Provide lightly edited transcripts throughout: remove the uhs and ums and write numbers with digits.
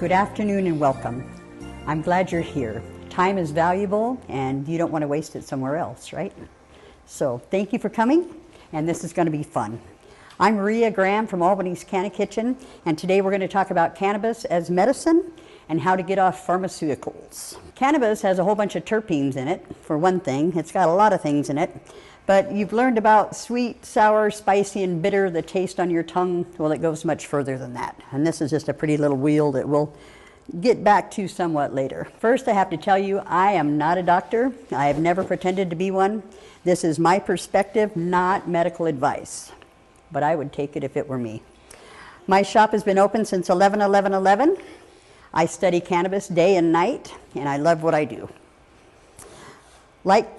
Good afternoon and welcome. I'm glad you're here. Time is valuable and you don't want to waste it somewhere else, right? So thank you for coming, and this is going to be fun. I'm Rhea Graham from Albany's Canna Kitchen, and today we're going to talk about cannabis as medicine and how to get off pharmaceuticals. Cannabis has a whole bunch of terpenes in it, for one thing. It's got a lot of things in it. But you've learned about sweet, sour, spicy, and bitter, the taste on your tongue. Well, it goes much further than that. And this is just a pretty little wheel that we'll get back to somewhat later. First, I have to tell you, I am not a doctor. I have never pretended to be one. This is my perspective, not medical advice. But I would take it if it were me. My shop has been open since 11/11/11. I study cannabis day and night, and I love what I do. Like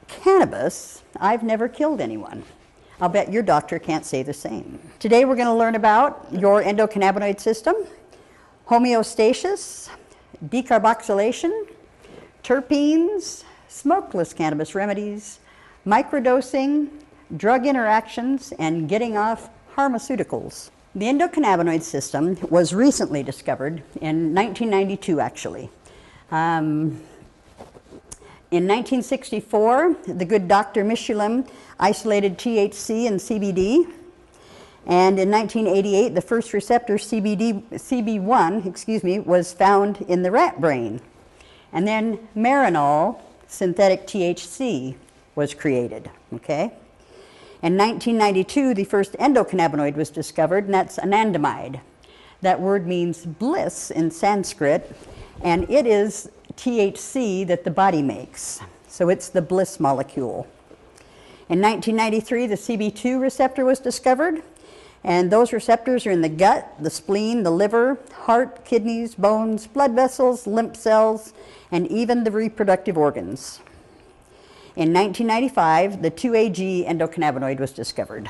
cannabis, I've never killed anyone. I'll bet your doctor can't say the same. Today we're going to learn about your endocannabinoid system, homeostasis, decarboxylation, terpenes, smokeless cannabis remedies, microdosing, drug interactions, and getting off pharmaceuticals. The endocannabinoid system was recently discovered in 1992, actually. In 1964, the good Dr. Michelin isolated THC and CBD, and in 1988, the first receptor CB1, was found in the rat brain. And then Marinol, synthetic THC, was created, okay? In 1992, the first endocannabinoid was discovered, and that's anandamide. That word means bliss in Sanskrit, and it is THC that the body makes. So it's the bliss molecule. In 1993, the CB2 receptor was discovered, and those receptors are in the gut, the spleen, the liver, heart, kidneys, bones, blood vessels, lymph cells, and even the reproductive organs. In 1995, the 2-AG endocannabinoid was discovered.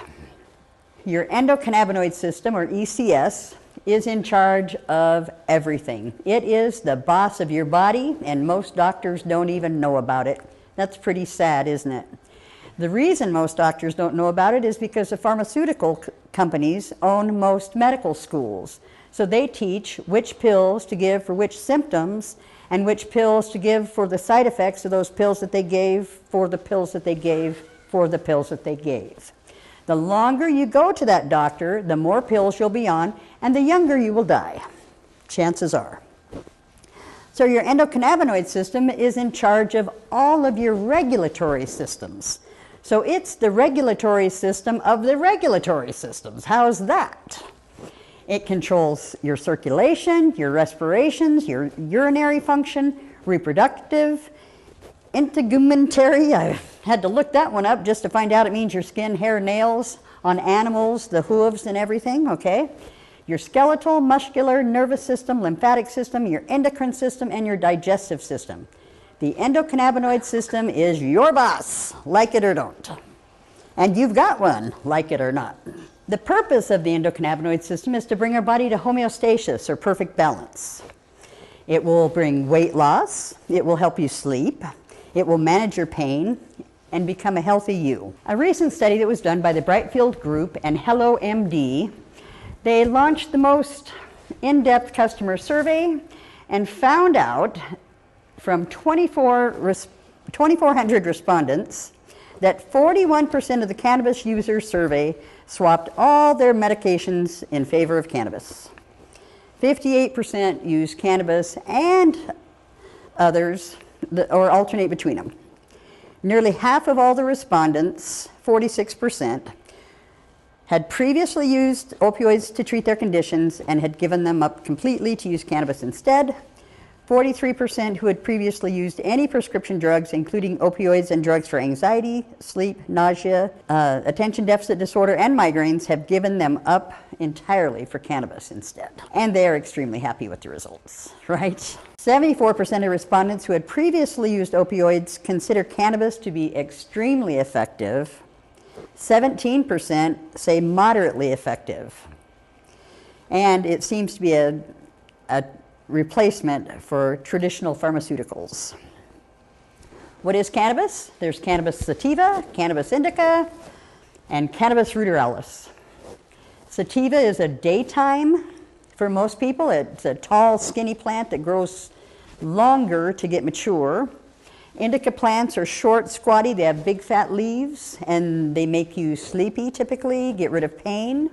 Your endocannabinoid system, or ECS, is in charge of everything. It is the boss of your body, and most doctors don't even know about it. That's pretty sad, isn't it? The reason most doctors don't know about it is because the pharmaceutical companies own most medical schools. So they teach which pills to give for which symptoms and which pills to give for the side effects of those pills that they gave for the pills that they gave for the pills that they gave. The longer you go to that doctor, the more pills you'll be on, and the younger you will die, chances are. So your endocannabinoid system is in charge of all of your regulatory systems. So it's the regulatory system of the regulatory systems. How's that? It controls your circulation, your respirations, your urinary function, reproductive, integumentary. I had to look that one up just to find out it means your skin, hair, nails on animals, the hooves and everything, okay? Your skeletal, muscular, nervous system, lymphatic system, your endocrine system, and your digestive system. The endocannabinoid system is your boss, like it or don't. And you've got one, like it or not. The purpose of the endocannabinoid system is to bring our body to homeostasis, or perfect balance. It will bring weight loss, it will help you sleep, it will manage your pain, and become a healthy you. A recent study that was done by the Brightfield Group and Hello MD, they launched the most in-depth customer survey and found out from 2,400 respondents that 41% of the cannabis users surveyed swapped all their medications in favor of cannabis. 58% use cannabis and others, or alternate between them. Nearly half of all the respondents, 46%, had previously used opioids to treat their conditions and had given them up completely to use cannabis instead. 43% who had previously used any prescription drugs, including opioids and drugs for anxiety, sleep, nausea, attention deficit disorder, and migraines, have given them up entirely for cannabis instead. And they are extremely happy with the results, right? 74% of respondents who had previously used opioids consider cannabis to be extremely effective. 17% say moderately effective. And it seems to be a replacement for traditional pharmaceuticals. What is cannabis? There's cannabis sativa, cannabis indica, and cannabis ruderalis. Sativa is a daytime For most people, it's a tall, skinny plant that grows longer to get mature. Indica plants are short, squatty, they have big fat leaves, and they make you sleepy typically, get rid of pain,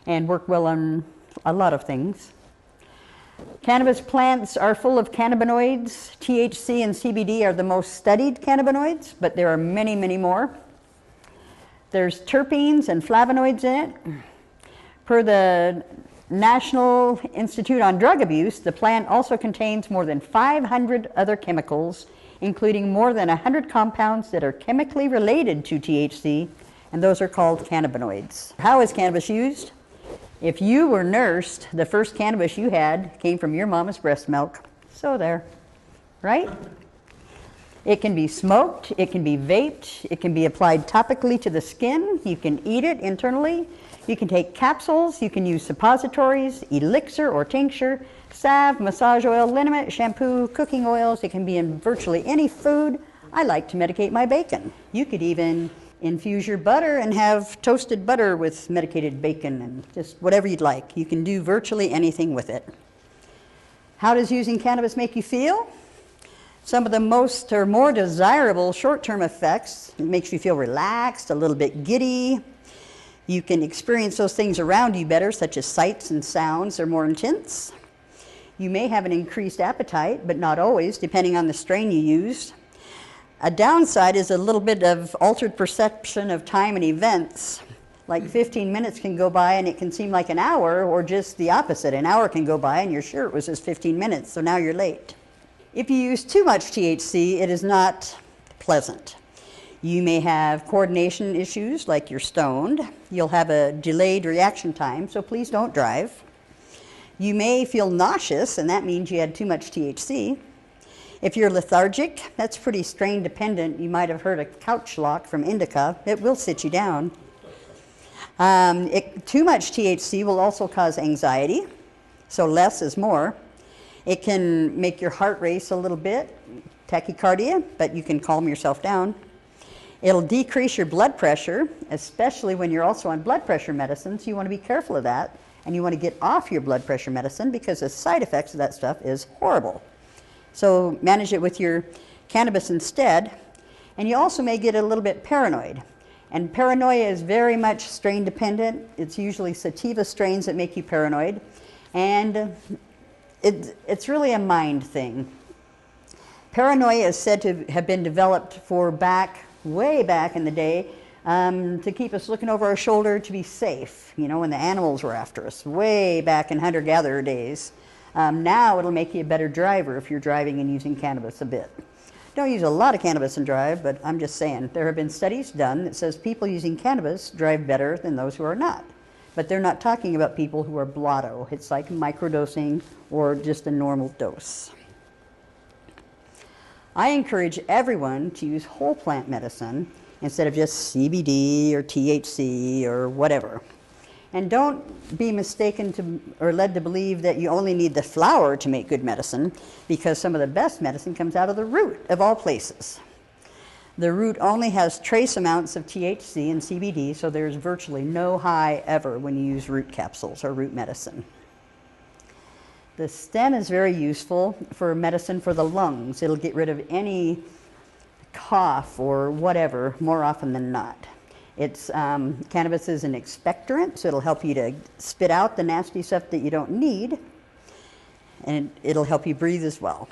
and work well on a lot of things. Cannabis plants are full of cannabinoids. THC and CBD are the most studied cannabinoids, but there are many, many more. There's terpenes and flavonoids in it. Per the National Institute on Drug Abuse, the plant also contains more than 500 other chemicals, including more than 100 compounds that are chemically related to THC, and those are called cannabinoids. How is cannabis used? If you were nursed, the first cannabis you had came from your mama's breast milk. So there, right? It can be smoked, it can be vaped, it can be applied topically to the skin, you can eat it internally, you can take capsules, you can use suppositories, elixir or tincture, salve, massage oil, liniment, shampoo, cooking oils. It can be in virtually any food. I like to medicate my bacon. You could even infuse your butter and have toasted butter with medicated bacon and just whatever you'd like. You can do virtually anything with it. How does using cannabis make you feel? Some of the most or more desirable short-term effects: it makes you feel relaxed, a little bit giddy. You can experience those things around you better, such as sights and sounds are more intense. You may have an increased appetite, but not always, depending on the strain you use. A downside is a little bit of altered perception of time and events. Like 15 minutes can go by and it can seem like an hour, or just the opposite. An hour can go by and you're sure it was just 15 minutes, so now you're late. If you use too much THC, it is not pleasant. You may have coordination issues, like you're stoned. You'll have a delayed reaction time, so please don't drive. You may feel nauseous, and that means you had too much THC. If you're lethargic, that's pretty strain dependent. You might have heard of couch lock from indica. It will sit you down. Too much THC will also cause anxiety, so less is more. It can make your heart race a little bit, tachycardia, but you can calm yourself down. It'll decrease your blood pressure, especially when you're also on blood pressure medicines. You want to be careful of that, and you want to get off your blood pressure medicine because the side effects of that stuff is horrible. So manage it with your cannabis instead. And you also may get a little bit paranoid. And paranoia is very much strain dependent. It's usually sativa strains that make you paranoid. And it's really a mind thing. Paranoia is said to have been developed for way back in the day, to keep us looking over our shoulder to be safe, you know, when the animals were after us, way back in hunter-gatherer days. Now it'll make you a better driver if you're driving and using cannabis a bit. Don't use a lot of cannabis and drive, but I'm just saying, there have been studies done that says people using cannabis drive better than those who are not. But they're not talking about people who are blotto. It's like microdosing or just a normal dose. I encourage everyone to use whole plant medicine instead of just CBD or THC or whatever. And don't be mistaken or led to believe that you only need the flower to make good medicine, because some of the best medicine comes out of the root, of all places. The root only has trace amounts of THC and CBD, so there's virtually no high ever when you use root capsules or root medicine. The stem is very useful for medicine for the lungs. It'll get rid of any cough or whatever more often than not. Cannabis is an expectorant, so it'll help you to spit out the nasty stuff that you don't need, and it'll help you breathe as well.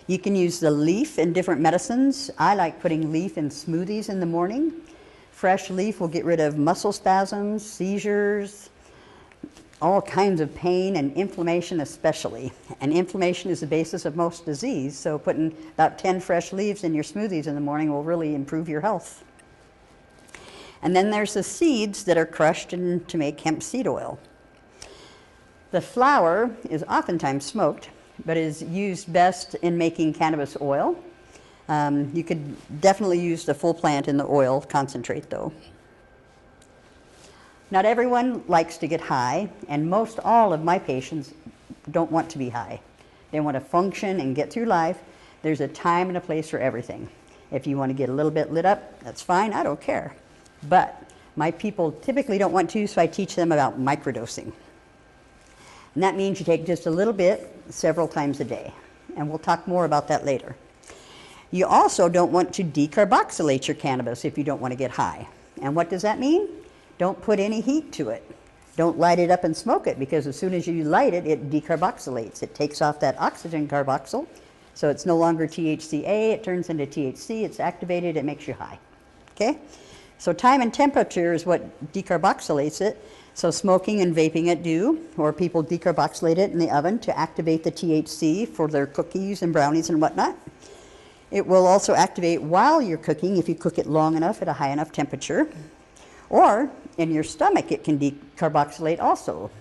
You can use the leaf in different medicines. I like putting leaf in smoothies in the morning. Fresh leaf will get rid of muscle spasms, seizures, all kinds of pain, and inflammation especially. And inflammation is the basis of most disease, so putting about 10 fresh leaves in your smoothies in the morning will really improve your health. And then there's the seeds that are crushed to make hemp seed oil. The flower is oftentimes smoked, but is used best in making cannabis oil. You could definitely use the full plant in the oil concentrate though. Not everyone likes to get high, and most all of my patients don't want to be high. They want to function and get through life. There's a time and a place for everything. If you want to get a little bit lit up, that's fine, I don't care. But my people typically don't want to, so I teach them about microdosing. And that means you take just a little bit several times a day. And we'll talk more about that later. You also don't want to decarboxylate your cannabis if you don't want to get high. And what does that mean? Don't put any heat to it. Don't light it up and smoke it, because as soon as you light it, it decarboxylates. It takes off that oxygen carboxyl, so it's no longer THCA, it turns into THC, it's activated, it makes you high. Okay? So time and temperature is what decarboxylates it. So smoking and vaping it do, or people decarboxylate it in the oven to activate the THC for their cookies and brownies and whatnot. It will also activate while you're cooking if you cook it long enough at a high enough temperature. Or in your stomach, it can decarboxylate also.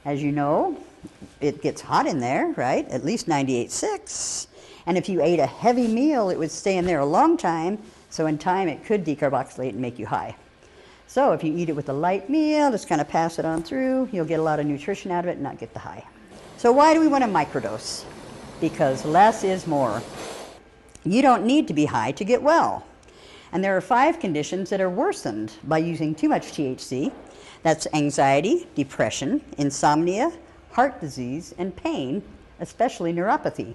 As you know, it gets hot in there, right? At least 98.6. And if you ate a heavy meal, it would stay in there a long time. So in time, it could decarboxylate and make you high. So if you eat it with a light meal, just kind of pass it on through, you'll get a lot of nutrition out of it and not get the high. So why do we want to microdose? Because less is more. You don't need to be high to get well. And there are 5 conditions that are worsened by using too much THC. That's anxiety, depression, insomnia, heart disease, and pain, especially neuropathy.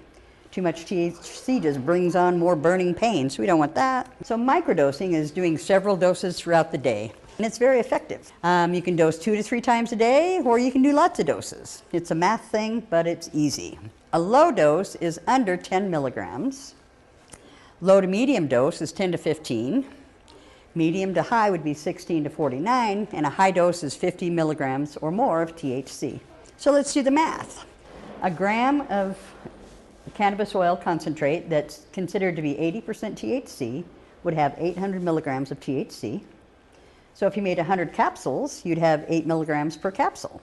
Too much THC just brings on more burning pain, so we don't want that. So microdosing is doing several doses throughout the day, and it's very effective. You can dose 2 to 3 times a day, or you can do lots of doses. It's a math thing, but it's easy. A low dose is under 10 milligrams. Low to medium dose is 10 to 15. Medium to high would be 16 to 49, and a high dose is 50 milligrams or more of THC. So let's do the math. A gram of cannabis oil concentrate that's considered to be 80% THC would have 800 milligrams of THC. So if you made 100 capsules, you'd have 8 milligrams per capsule.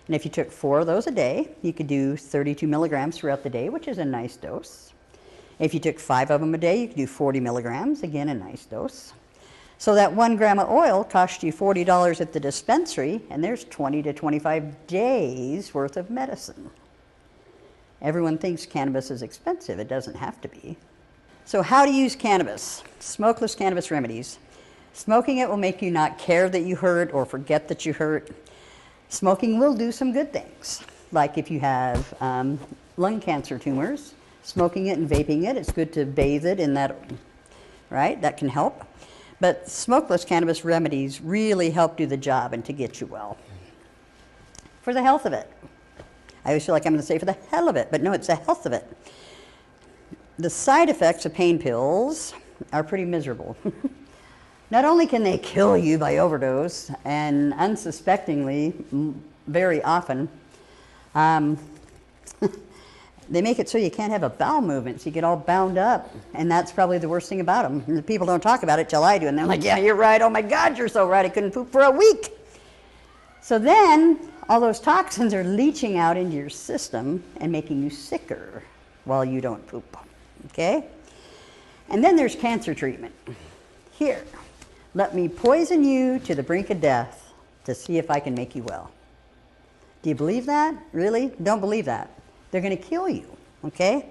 And if you took 4 of those a day, you could do 32 milligrams throughout the day, which is a nice dose. If you took 5 of them a day, you could do 40 milligrams, again a nice dose. So that 1 gram of oil cost you $40 at the dispensary, and there's 20 to 25 days worth of medicine. Everyone thinks cannabis is expensive. It doesn't have to be. So how to use cannabis? Smokeless cannabis remedies. Smoking it will make you not care that you hurt or forget that you hurt. Smoking will do some good things, like if you have lung cancer tumors. Smoking it and vaping it, it's good to bathe it in that, right? That can help. But smokeless cannabis remedies really help do the job and to get you well. For the health of it. I always feel like I'm going to say for the hell of it, but no, it's the health of it. The side effects of pain pills are pretty miserable. Not only can they kill you by overdose, and unsuspectingly, very often, they make it so you can't have a bowel movement, so you get all bound up, and that's probably the worst thing about them. And people don't talk about it till I do, and they're like, yeah, you're right, oh my God, you're so right, I couldn't poop for a week. So then, all those toxins are leaching out into your system and making you sicker while you don't poop, okay? And then there's cancer treatment. Here, let me poison you to the brink of death to see if I can make you well. Do you believe that? Really? Don't believe that. They're going to kill you, okay?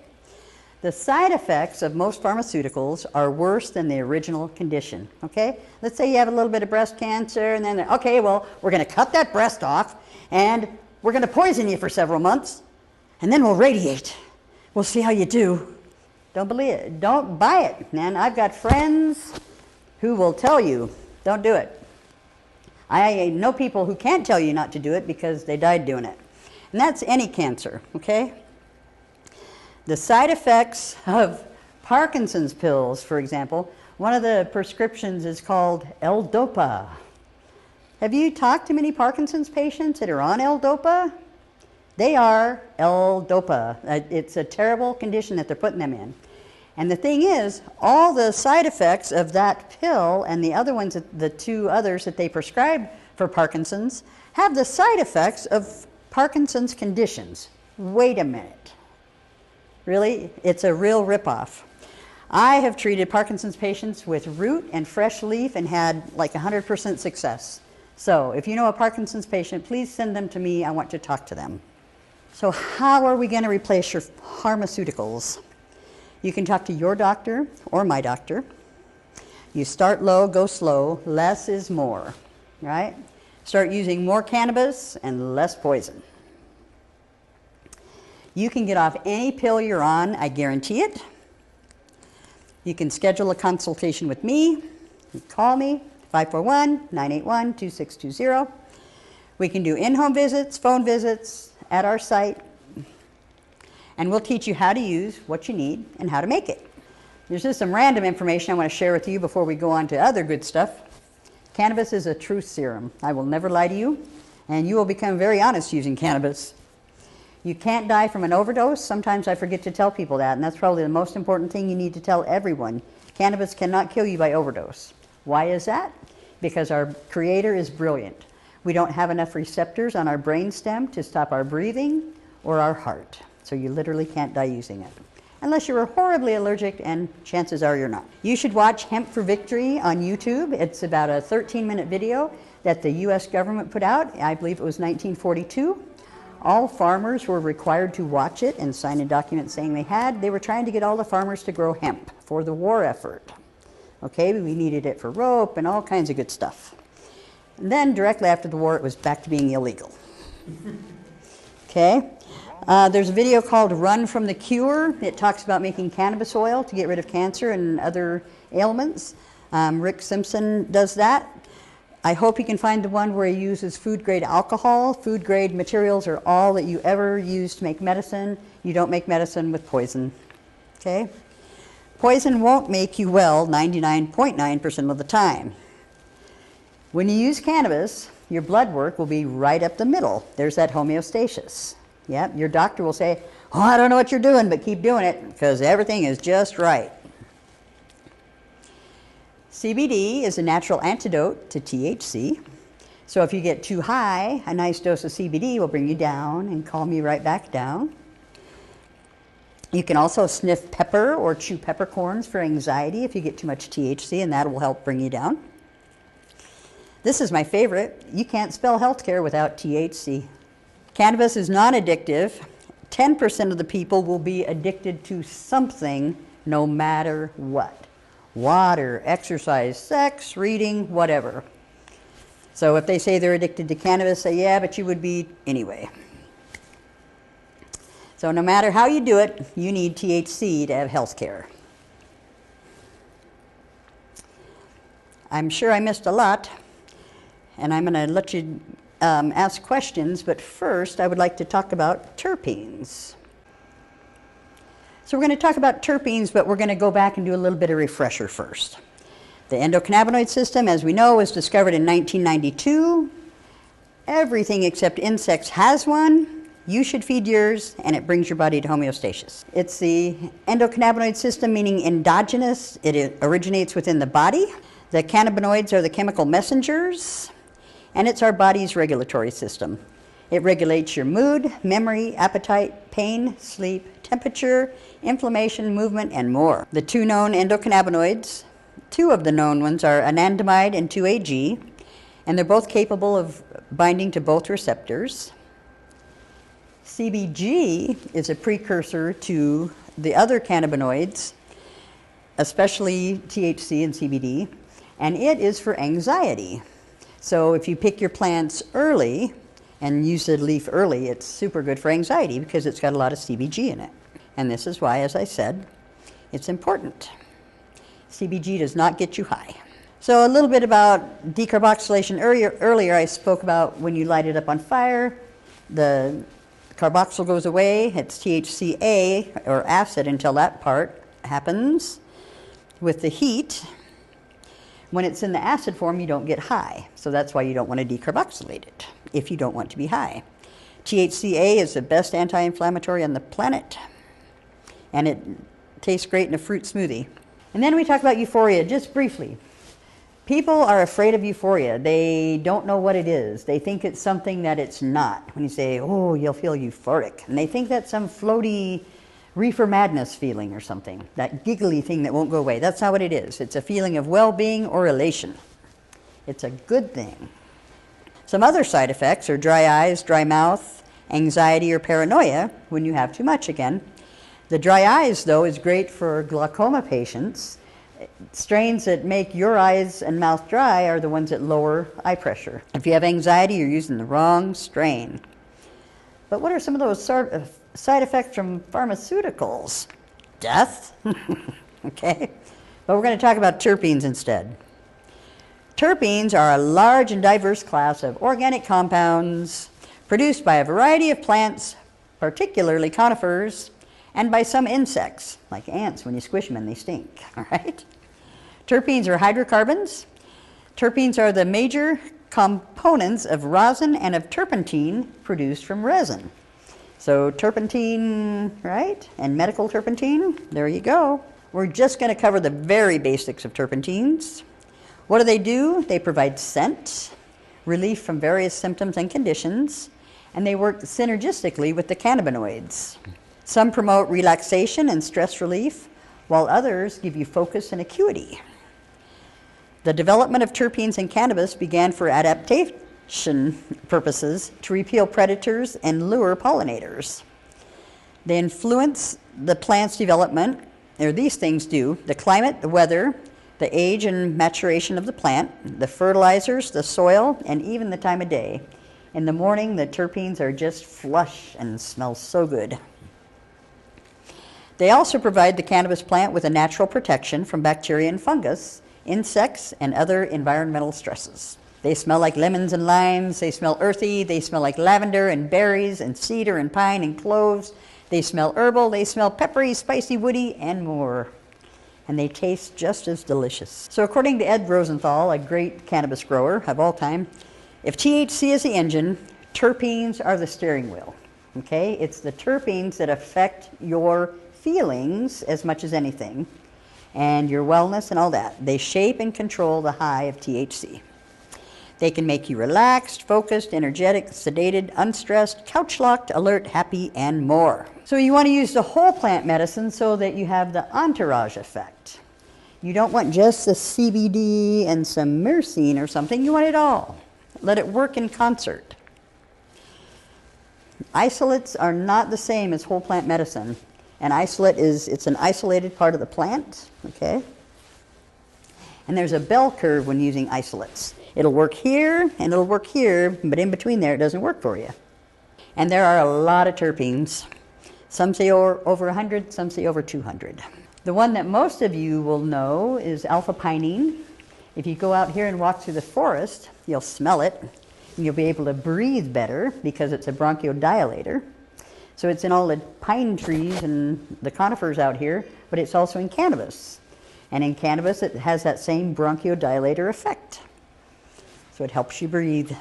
The side effects of most pharmaceuticals are worse than the original condition, okay? Let's say you have a little bit of breast cancer, and then, okay, well, we're going to cut that breast off, and we're going to poison you for several months, and then we'll radiate. We'll see how you do. Don't believe it. Don't buy it, man. I've got friends who will tell you, don't do it. I know people who can't tell you not to do it because they died doing it. And that's any cancer, okay? The side effects of Parkinson's pills, for example, one of the prescriptions is called L-Dopa. Have you talked to many Parkinson's patients that are on L-Dopa? They are L-Dopa. It's a terrible condition that they're putting them in. And the thing is, all the side effects of that pill and the other ones, the 2 others that they prescribe for Parkinson's, have the side effects of Parkinson's conditions. Wait a minute. Really? It's a real ripoff. I have treated Parkinson's patients with root and fresh leaf and had like 100% success. So if you know a Parkinson's patient, please send them to me. I want to talk to them. So how are we going to replace your pharmaceuticals? You can talk to your doctor or my doctor. You start low, go slow. Less is more, right? Start using more cannabis and less poison. You can get off any pill you're on, I guarantee it. You can schedule a consultation with me. You call me, 541-981-2620. We can do in-home visits, phone visits at our site, and we'll teach you how to use what you need and how to make it. There's just some random information I want to share with you before we go on to other good stuff. Cannabis is a truth serum. I will never lie to you, and you will become very honest using cannabis. You can't die from an overdose. Sometimes I forget to tell people that, and that's probably the most important thing you need to tell everyone. Cannabis cannot kill you by overdose. Why is that? Because our Creator is brilliant. We don't have enough receptors on our brainstem to stop our breathing or our heart. So you literally can't die using it. Unless you're horribly allergic, and chances are you're not. You should watch Hemp for Victory on YouTube. It's about a 13-minute video that the US government put out. I believe it was 1942. All farmers were required to watch it and sign a document saying they had. They were trying to get all the farmers to grow hemp for the war effort. Okay, we needed it for rope and all kinds of good stuff. And then directly after the war, it was back to being illegal. Okay, there's a video called Run from the Cure. It talks about making cannabis oil to get rid of cancer and other ailments. Rick Simpson does that. I hope you can find the one where he uses food-grade alcohol. Food-grade materials are all that you ever use to make medicine. You don't make medicine with poison, okay? Poison won't make you well 99.9% of the time. When you use cannabis, your blood work will be right up the middle. There's that homeostasis. Yeah, your doctor will say, oh, I don't know what you're doing, but keep doing it because everything is just right. CBD is a natural antidote to THC. So if you get too high, a nice dose of CBD will bring you down and calm you right back down. You can also sniff pepper or chew peppercorns for anxiety if you get too much THC, and that will help bring you down. This is my favorite. You can't spell healthcare without THC. Cannabis is non-addictive. 10% of the people will be addicted to something no matter what. Water, exercise, sex, reading, whatever. So if they say they're addicted to cannabis, say, yeah, but you would be anyway. So no matter how you do it, you need THC to have health care. I'm sure I missed a lot, and I'm going to let you ask questions, but first I would like to talk about terpenes. So we're going to talk about terpenes, but we're going to go back and do a little bit of refresher first. The endocannabinoid system, as we know, was discovered in 1992. Everything except insects has one. You should feed yours, and it brings your body to homeostasis. It's the endocannabinoid system, meaning endogenous. It originates within the body. The cannabinoids are the chemical messengers, and it's our body's regulatory system. It regulates your mood, memory, appetite, pain, sleep, temperature, inflammation, movement, and more. The two known endocannabinoids, two of the known ones are anandamide and 2-AG, and they're both capable of binding to both receptors. CBG is a precursor to the other cannabinoids, especially THC and CBD, and it is for anxiety. So if you pick your plants early and use the leaf early, it's super good for anxiety because it's got a lot of CBG in it. And this is why, as I said, it's important. CBG does not get you high. So a little bit about decarboxylation. Earlier I spoke about when you light it up on fire, the carboxyl goes away. It's THCA, or acid, until that part happens. With the heat, when it's in the acid form, you don't get high. So that's why you don't want to decarboxylate it, if you don't want to be high. THCA is the best anti-inflammatory on the planet, and it tastes great in a fruit smoothie. And then we talk about euphoria, just briefly. People are afraid of euphoria. They don't know what it is. They think it's something that it's not. When you say, oh, you'll feel euphoric, and they think that's some floaty reefer madness feeling or something, that giggly thing that won't go away. That's not what it is. It's a feeling of well-being or elation. It's a good thing. Some other side effects are dry eyes, dry mouth, anxiety or paranoia when you have too much again. The dry eyes, though, is great for glaucoma patients. Strains that make your eyes and mouth dry are the ones that lower eye pressure. If you have anxiety, you're using the wrong strain. But what are some of those sort of side effects from pharmaceuticals. Death. Okay. But we're going to talk about terpenes instead. Terpenes are a large and diverse class of organic compounds produced by a variety of plants, particularly conifers, and by some insects, like ants. When you squish them and they stink, all right? Terpenes are hydrocarbons. Terpenes are the major components of rosin and of turpentine produced from resin. So turpentine, right? And medical turpentine, there you go. We're just going to cover the very basics of terpenes. What do? They provide scent, relief from various symptoms and conditions, and they work synergistically with the cannabinoids. Some promote relaxation and stress relief, while others give you focus and acuity. The development of terpenes in cannabis began for adaptation purposes to repel predators and lure pollinators. They influence the plant's development, or these things do: the climate, the weather, the age and maturation of the plant, the fertilizers, the soil, and even the time of day. In the morning, the terpenes are just flush and smell so good. They also provide the cannabis plant with a natural protection from bacteria and fungus, insects, and other environmental stresses. They smell like lemons and limes. They smell earthy. They smell like lavender and berries and cedar and pine and cloves. They smell herbal. They smell peppery, spicy, woody, and more. And they taste just as delicious. So according to Ed Rosenthal, a great cannabis grower of all time, if THC is the engine, terpenes are the steering wheel. Okay? It's the terpenes that affect your feelings as much as anything, and your wellness and all that. They shape and control the high of THC. They can make you relaxed, focused, energetic, sedated, unstressed, couch-locked, alert, happy, and more. So you want to use the whole plant medicine so that you have the entourage effect. You don't want just the CBD and some myrcene or something. You want it all. Let it work in concert. Isolates are not the same as whole plant medicine. An isolate it's an isolated part of the plant, okay? And there's a bell curve when using isolates. It'll work here and it'll work here, but in between there it doesn't work for you. And there are a lot of terpenes. Some say over 100, some say over 200. The one that most of you will know is alpha-pinene. If you go out here and walk through the forest, you'll smell it, and you'll be able to breathe better because it's a bronchodilator. So it's in all the pine trees and the conifers out here, but it's also in cannabis. And in cannabis, it has that same bronchodilator effect. So it helps you breathe.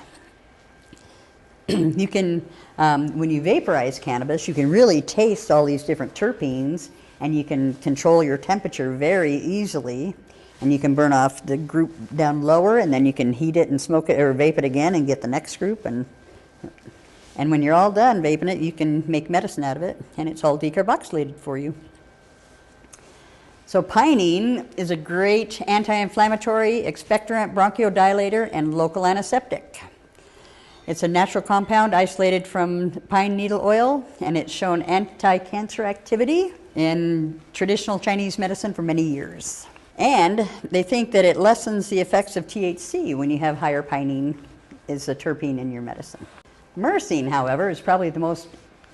You can, when you vaporize cannabis, you can really taste all these different terpenes, and you can control your temperature very easily. And you can burn off the group down lower, and then you can heat it and smoke it or vape it again and get the next group. And when you're all done vaping it, you can make medicine out of it, and it's all decarboxylated for you. So pinene is a great anti-inflammatory, expectorant, bronchodilator, and local antiseptic. It's a natural compound isolated from pine needle oil, and it's shown anti-cancer activity in traditional Chinese medicine for many years. And they think that it lessens the effects of THC when you have higher pinene is a terpene in your medicine. Myrcene, however, is probably the most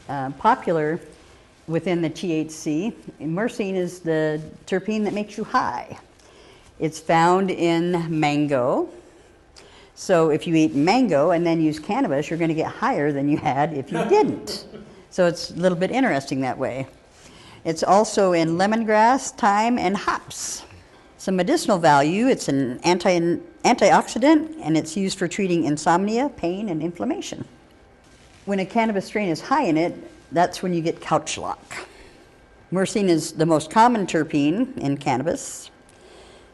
popular within the THC. Myrcene is the terpene that makes you high. It's found in mango. So if you eat mango and then use cannabis, you're going to get higher than you had if you didn't. So it's a little bit interesting that way. It's also in lemongrass, thyme, and hops. Some medicinal value: it's an antioxidant, and it's used for treating insomnia, pain, and inflammation. When a cannabis strain is high in it, that's when you get couch lock. Myrcene is the most common terpene in cannabis.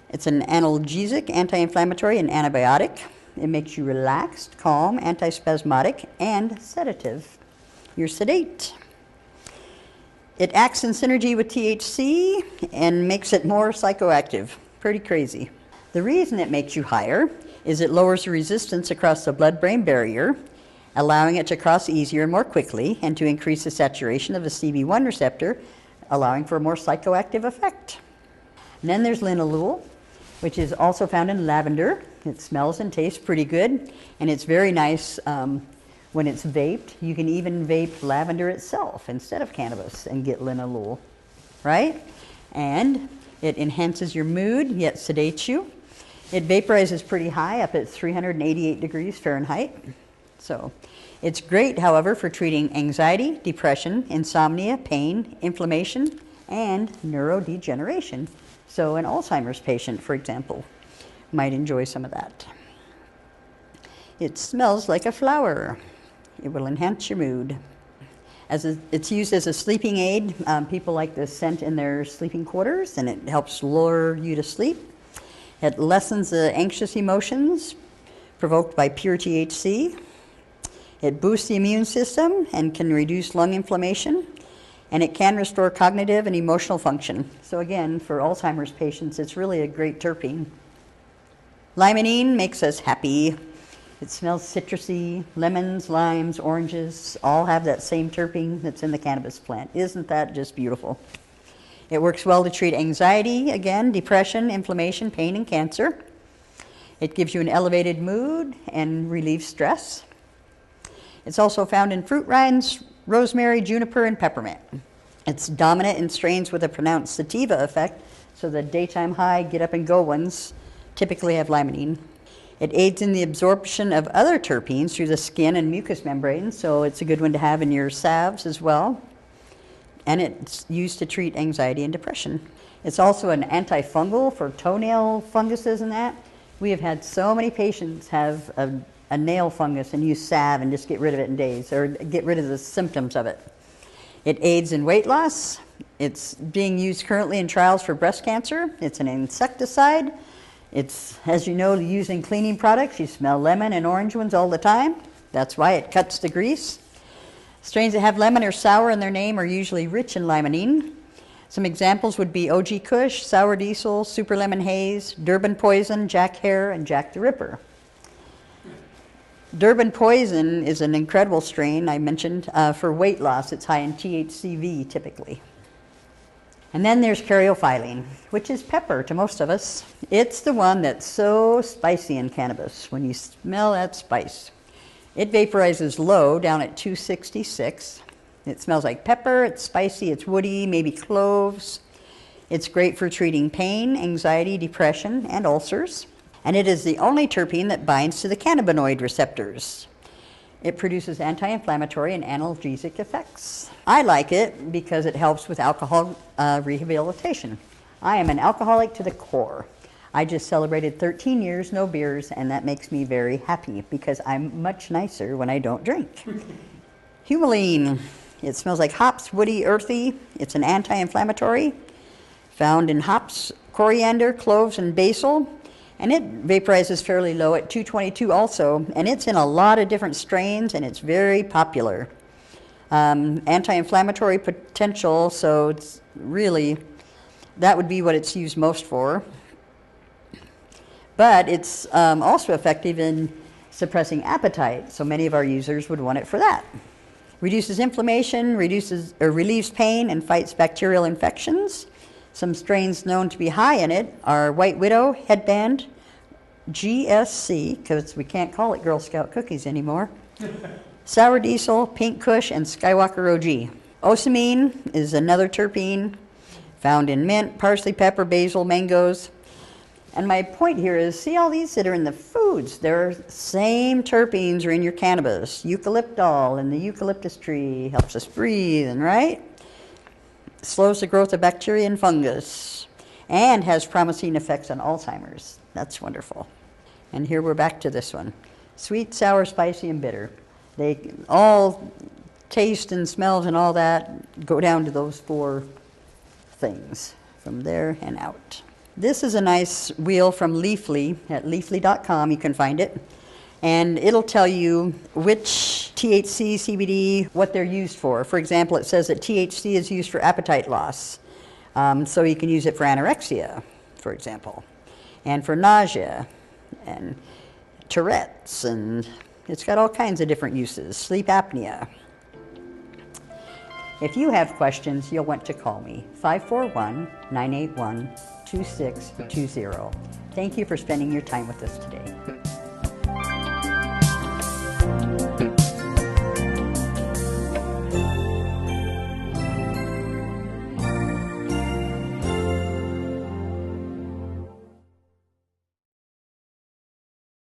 It's an analgesic, anti-inflammatory, and antibiotic. It makes you relaxed, calm, antispasmodic, and sedative. You're sedate. It acts in synergy with THC and makes it more psychoactive. Pretty crazy. The reason it makes you higher is it lowers the resistance across the blood-brain barrier, allowing it to cross easier and more quickly, and to increase the saturation of the CB1 receptor, allowing for a more psychoactive effect. And then there's linalool, which is also found in lavender. It smells and tastes pretty good, and it's very nice When it's vaped, you can even vape lavender itself instead of cannabis and get linalool, right? And it enhances your mood, yet sedates you. It vaporizes pretty high, up at 388 degrees Fahrenheit. So it's great, however, for treating anxiety, depression, insomnia, pain, inflammation, and neurodegeneration. So an Alzheimer's patient, for example, might enjoy some of that. It smells like a flower. It will enhance your mood. It's used as a sleeping aid. People like the scent in their sleeping quarters, and it helps lure you to sleep. It lessens the anxious emotions provoked by pure THC. It boosts the immune system and can reduce lung inflammation. And it can restore cognitive and emotional function. So again, for Alzheimer's patients, it's really a great terpene. Limonene makes us happy. It smells citrusy. Lemons, limes, oranges all have that same terpene that's in the cannabis plant. Isn't that just beautiful? It works well to treat anxiety, again, depression, inflammation, pain, and cancer. It gives you an elevated mood and relieves stress. It's also found in fruit rinds, rosemary, juniper, and peppermint. It's dominant in strains with a pronounced sativa effect, so the daytime high, get up and go ones typically have limonene. It aids in the absorption of other terpenes through the skin and mucous membranes, so it's a good one to have in your salves as well. And it's used to treat anxiety and depression. It's also an antifungal for toenail funguses and that. We have had so many patients have a nail fungus and use salve and just get rid of it in days, or get rid of the symptoms of it. It aids in weight loss. It's being used currently in trials for breast cancer. It's an insecticide. It's, as you know, used in cleaning products. You smell lemon and orange ones all the time. That's why it cuts the grease. Strains that have lemon or sour in their name are usually rich in limonene. Some examples would be OG Kush, Sour Diesel, Super Lemon Haze, Durban Poison, ACK&R, and Jack the Ripper. Durban Poison is an incredible strain I mentioned for weight loss. It's high in THCV typically. And then there's caryophyllene, which is pepper to most of us. It's the one that's so spicy in cannabis when you smell that spice. It vaporizes low down at 266. It smells like pepper, it's spicy, it's woody, maybe cloves. It's great for treating pain, anxiety, depression, and ulcers. And it is the only terpene that binds to the cannabinoid receptors. It produces anti-inflammatory and analgesic effects. I like it because it helps with alcohol rehabilitation. I am an alcoholic to the core. I just celebrated 13 years, no beers, and that makes me very happy because I'm much nicer when I don't drink. Humulene. It smells like hops, woody, earthy. It's an anti-inflammatory, found in hops, coriander, cloves, and basil. And it vaporizes fairly low at 222 also, and it's in a lot of different strains, and it's very popular. Anti-inflammatory potential, so it's really, that would be what it's used most for. But it's also effective in suppressing appetite, so many of our users would want it for that. Reduces inflammation, relieves pain, and fights bacterial infections. Some strains known to be high in it are White Widow, Headband, GSC, because we can't call it Girl Scout cookies anymore, Sour Diesel, Pink Kush, and Skywalker OG. Osamine is another terpene found in mint, parsley, pepper, basil, mangoes. And my point here is, see all these that are in the foods? Their same terpenes are in your cannabis. Eucalyptol in the eucalyptus tree helps us breathe, and right? Slows the growth of bacteria and fungus, and has promising effects on Alzheimer's. That's wonderful. And here we're back to this one. Sweet, sour, spicy, and bitter. They all taste and smells and all that go down to those four things from there and out. This is a nice wheel from Leafly at leafly.com. You can find it. And it'll tell you which THC, CBD, what they're used for. For example, it says that THC is used for appetite loss. So you can use it for anorexia, for example, and for nausea and Tourette's, and it's got all kinds of different uses. Sleep apnea. If you have questions, you'll want to call me, 541-981-2620. Thank you for spending your time with us today.